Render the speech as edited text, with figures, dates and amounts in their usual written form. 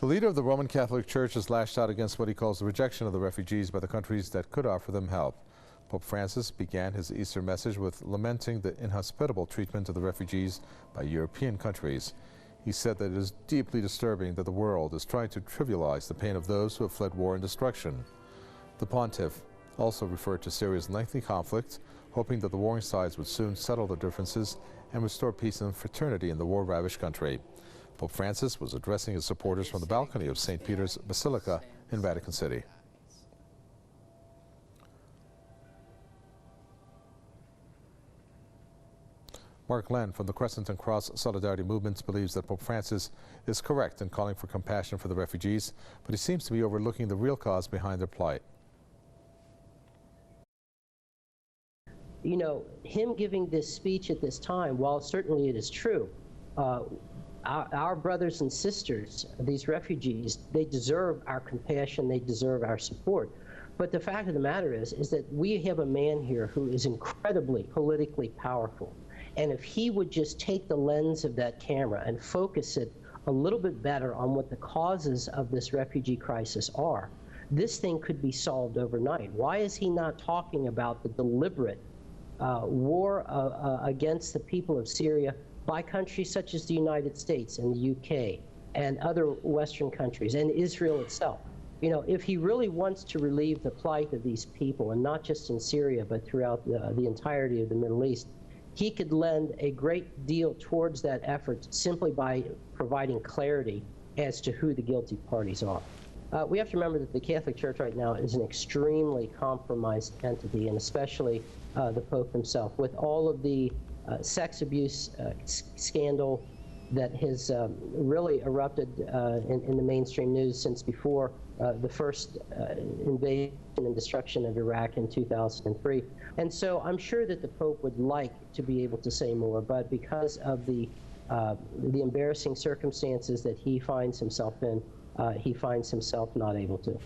The leader of the Roman Catholic Church has lashed out against what he calls the rejection of the refugees by the countries that could offer them help. Pope Francis began his Easter message with lamenting the inhospitable treatment of the refugees by European countries. He said that it is deeply disturbing that the world is trying to trivialize the pain of those who have fled war and destruction. The pontiff also referred to Syria's lengthy conflict, hoping that the warring sides would soon settle their differences and restore peace and fraternity in the war-ravaged country. Pope Francis was addressing his supporters from the balcony of St. Peter's Basilica in Vatican City. Mark Lenn from the Crescent and Cross Solidarity Movement believes that Pope Francis is correct in calling for compassion for the refugees, but he seems to be overlooking the real cause behind their plight. You know, him giving this speech at this time, while certainly it is true, our brothers and sisters, these refugees, they deserve our compassion, they deserve our support. But the fact of the matter is that we have a man here who is incredibly politically powerful. And if he would just take the lens of that camera and focus it a little bit better on what the causes of this refugee crisis are, this thing could be solved overnight. Why is he not talking about the deliberate war against the people of Syria by countries such as the United States and the UK and other Western countries and Israel itself? You know, if he really wants to relieve the plight of these people, and not just in Syria, but throughout the entirety of the Middle East, he could lend a great deal towards that effort simply by providing clarity as to who the guilty parties are. We have to remember that the Catholic Church right now is an extremely compromised entity, and especially the Pope himself, with all of the sex abuse scandal that has really erupted in the mainstream news since before the first invasion and destruction of Iraq in 2003. And so I'm sure that the Pope would like to be able to say more, but because of the embarrassing circumstances that he finds himself in, he finds himself not able to.